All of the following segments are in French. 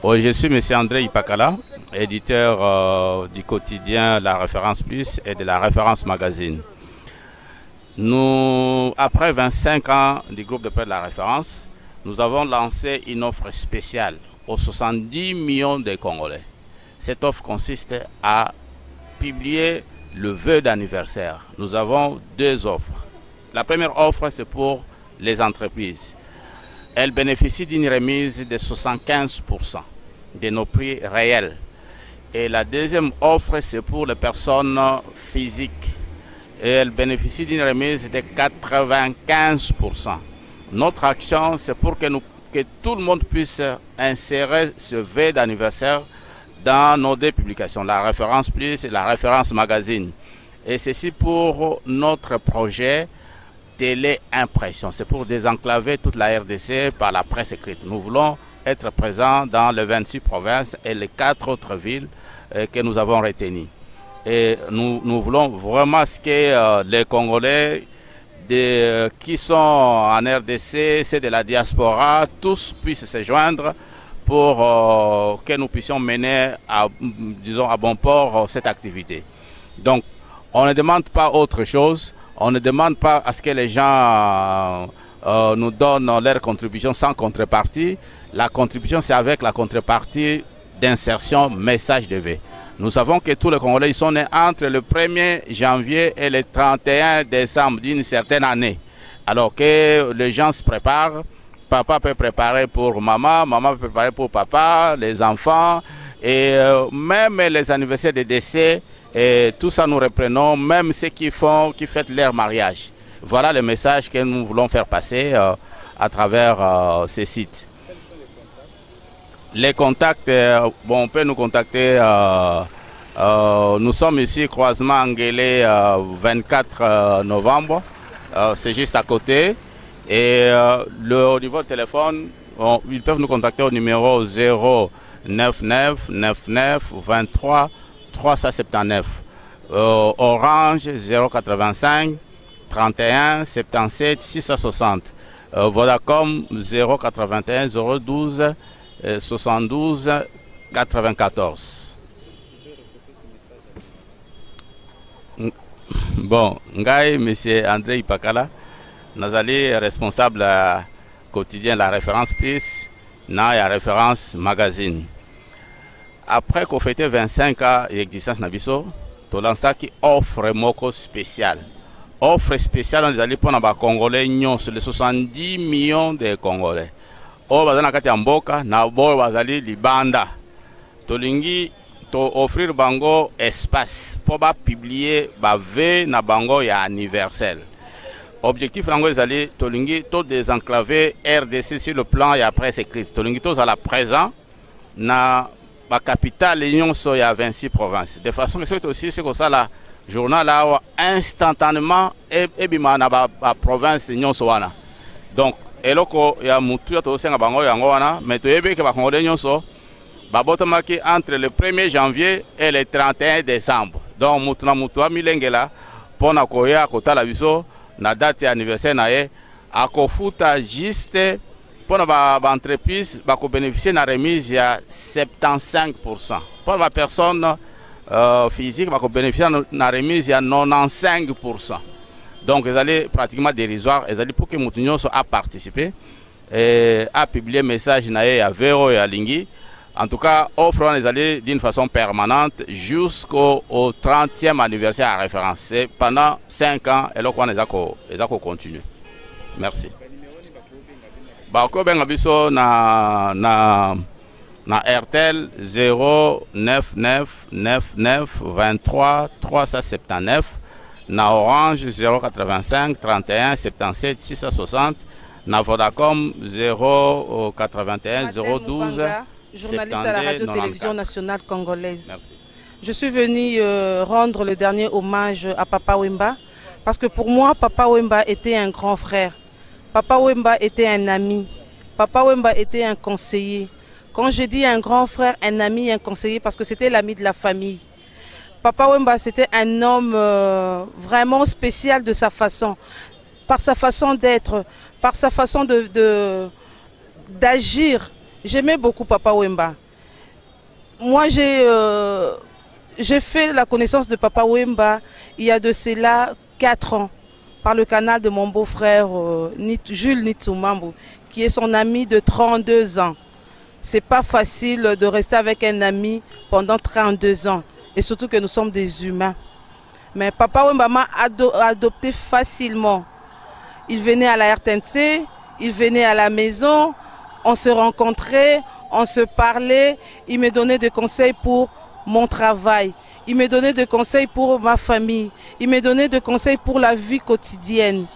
Oui, je suis M. André Ipakala, éditeur du quotidien La Référence Plus et de la Référence Magazine. Nous, après 25 ans du groupe de presse de La Référence, nous avons lancé une offre spéciale aux 70 millions de Congolais. Cette offre consiste à publier le vœu d'anniversaire. Nous avons deux offres. La première offre, c'est pour les entreprises. Elle bénéficie d'une remise de 75% de nos prix réels. Et la deuxième offre, c'est pour les personnes physiques. Et elle bénéficie d'une remise de 95%. Notre action, c'est pour que tout le monde puisse insérer ce vœu d'anniversaire dans nos deux publications, La Référence Plus et La Référence Magazine. Et ceci pour notre projet Télé-Impression. C'est pour désenclaver toute la RDC par la presse écrite. Nous voulons être présents dans les 26 provinces et les 4 autres villes que nous avons retenues. Et nous voulons vraiment que les Congolais qui sont en RDC, c'est de la diaspora, tous puissent se joindre pour que nous puissions mener à bon port cette activité. Donc, on ne demande pas autre chose, on ne demande pas à ce que les gens nous donnent leur contribution sans contrepartie. La contribution, c'est avec la contrepartie d'insertion message de V. Nous savons que tous les Congolais sont nés entre le 1er janvier et le 31 décembre d'une certaine année. Alors que les gens se préparent, papa peut préparer pour maman, maman peut préparer pour papa, les enfants, et même les anniversaires de décès, et tout ça nous reprenons, même ceux qui fêtent leur mariage. Voilà le message que nous voulons faire passer à travers ces sites. Les contacts, on peut nous contacter. Nous sommes ici, croisement Anguélé, 24 novembre. C'est juste à côté. Et au niveau de téléphone, ils peuvent nous contacter au numéro 099 99 23 379. Orange 085 31 77 660. Vodacom 081 012 72 94. Bon, Ngai, M. André Ipakala, nous allons responsable quotidien La Référence Plus, la Référence Magazine. Après qu'on fêtait 25 ans d'existence Nabiso, nous avons lancé une offre moko spéciale. Offre spéciale, nous allons pour les Congolais, les 70 millions de Congolais. Au bazana kati mboka na bo bazali libanda tolingi to offrir bango espace pour ba publier ba vœu na bango ya anniversaire. Objectif nango ezali tolingi to désenclaver RDC sur le plan ya presse écrite. Tolingi to la présent na ba capitale nyonso ya 26 provinces. De façon que c'est aussi c'est comme ça la journal là instantanément et bima na ba province nyonso wana. Donc eloko ya mutu ya tosenga bango yango wana mais toyebe ke bakongolais nyonso babotamaki entre le 1er janvier et le 31 décembre. Donc mutu na mutu amilengela pona koya kotala biso na date ya anniversaire na ye akofuta juste pona ba entreprise bako bénéficier na remise ya 75%. Pour la personne physique bako bénéficier na remise ya 95%. Donc, ils allaient pratiquement dérisoire. Ils allaient pour que Moutinho soit participé et à publier message à Véro et à Lingui. En tout cas, offrant les allées d'une façon permanente jusqu'au 30e anniversaire à référence. C'est pendant 5 ans et là, on les a continué. Merci. Bako Bengabiso na RTL 099 99 23 379. Na Orange 085 31 77 660, na Vodacom 081 012 journaliste à la radio-télévision nationale congolaise. Merci. Je suis venu rendre le dernier hommage à Papa Wemba parce que pour moi Papa Wemba était un grand frère. Papa Wemba était un ami. Papa Wemba était un conseiller. Quand je dis un grand frère, un ami, un conseiller, parce que c'était l'ami de la famille. Papa Wemba, c'était un homme vraiment spécial de sa façon, par sa façon d'être, par sa façon d'agir. J'aimais beaucoup Papa Wemba. Moi, j'ai fait la connaissance de Papa Wemba il y a de cela 4 ans par le canal de mon beau-frère Jules Nitsumambu, qui est son ami de 32 ans. C'est pas facile de rester avec un ami pendant 32 ans, et surtout que nous sommes des humains. Mais Papa Wemba m'a adopté facilement. Il venait à la RTNC, il venait à la maison, on se rencontrait, on se parlait, il me donnait des conseils pour mon travail, il me donnait des conseils pour ma famille, il me donnait des conseils pour la vie quotidienne.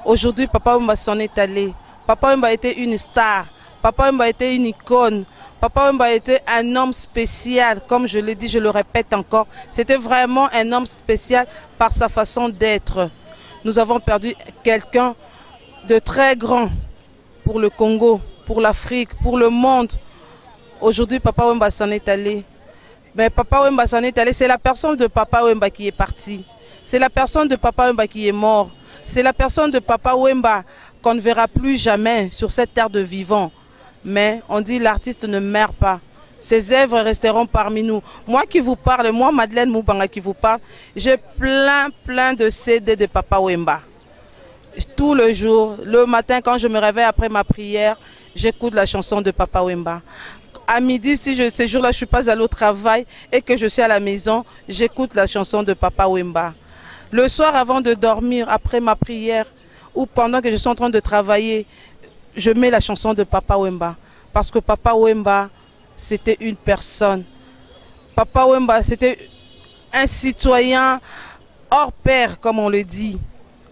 Aujourd'hui, Papa Wemba s'en est allé. Papa Wemba était une star, Papa Wemba était une icône, Papa Wemba était un homme spécial, comme je l'ai dit, je le répète encore. C'était vraiment un homme spécial par sa façon d'être. Nous avons perdu quelqu'un de très grand pour le Congo, pour l'Afrique, pour le monde. Aujourd'hui, Papa Wemba s'en est allé. Mais Papa Wemba s'en est allé, c'est la personne de Papa Wemba qui est partie. C'est la personne de Papa Wemba qui est mort. C'est la personne de Papa Wemba qu'on ne verra plus jamais sur cette terre de vivants. Mais on dit l'artiste ne meurt pas. Ses œuvres resteront parmi nous. Moi qui vous parle, moi Madeleine Moubanga qui vous parle, j'ai plein de CD de Papa Wemba. Tout le jour, le matin quand je me réveille après ma prière, j'écoute la chanson de Papa Wemba. À midi, si ces jours-là je ne suis pas allée au travail et que je suis à la maison, j'écoute la chanson de Papa Wemba. Le soir avant de dormir, après ma prière, ou pendant que je suis en train de travailler, je mets la chanson de Papa Wemba. Parce que Papa Wemba, c'était une personne. Papa Wemba, c'était un citoyen hors pair, comme on le dit.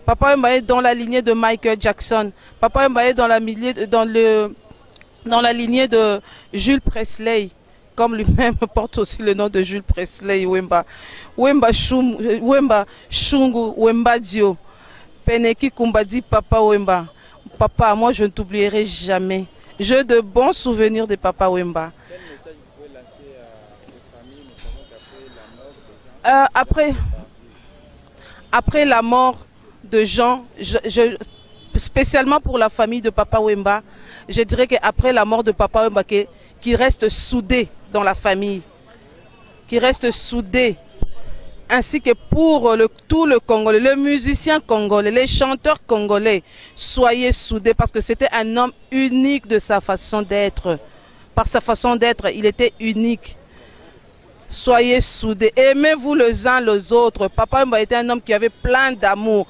Papa Wemba est dans la lignée de Michael Jackson. Papa Wemba est dans la lignée de Jules Presley, comme lui-même porte aussi le nom de Jules Presley Wemba. Wemba Shungu, Wemba Dio. Peneki Kumbadi Papa Wemba. Papa, moi je ne t'oublierai jamais. J'ai de bons souvenirs de Papa Wemba. Quel message vous pouvez lancer aux familles, notamment après la mort de Jean, spécialement pour la famille de Papa Wemba, je dirais qu'après la mort de Papa Wemba, qui reste soudé dans la famille, qui reste soudé, ainsi que pour tout le Congolais, les musiciens congolais, les chanteurs congolais, soyez soudés parce que c'était un homme unique de sa façon d'être. Par sa façon d'être, il était unique. Soyez soudés, aimez-vous les uns les autres. Papa Wemba était un homme qui avait plein d'amour.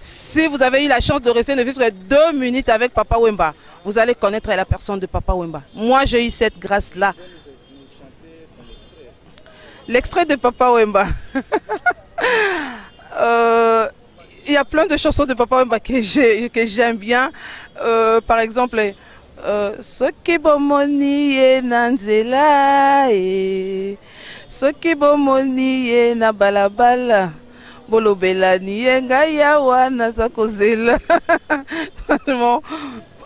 Si vous avez eu la chance de rester ne fût-ce que 2 minutes avec Papa Wemba, vous allez connaître la personne de Papa Wemba. Moi, j'ai eu cette grâce-là. L'extrait de Papa Wemba. Il y a plein de chansons de Papa Wemba que j'aime bien. Par exemple, Soki bomoni ye nanzela Soki bomoni ye na balabala Bolobela ni ye ngayawa na zakozela.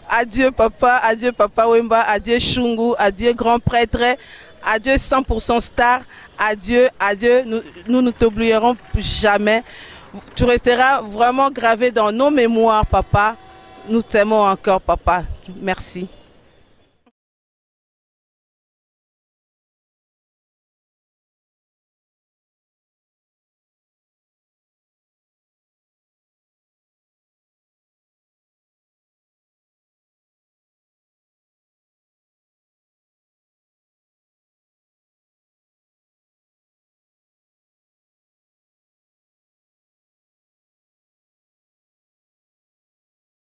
Adieu Papa Wemba, adieu Shungu, adieu grand prêtre, adieu 100% star, adieu, nous ne t'oublierons jamais. Tu resteras vraiment gravé dans nos mémoires, papa. Nous t'aimons encore, papa. Merci.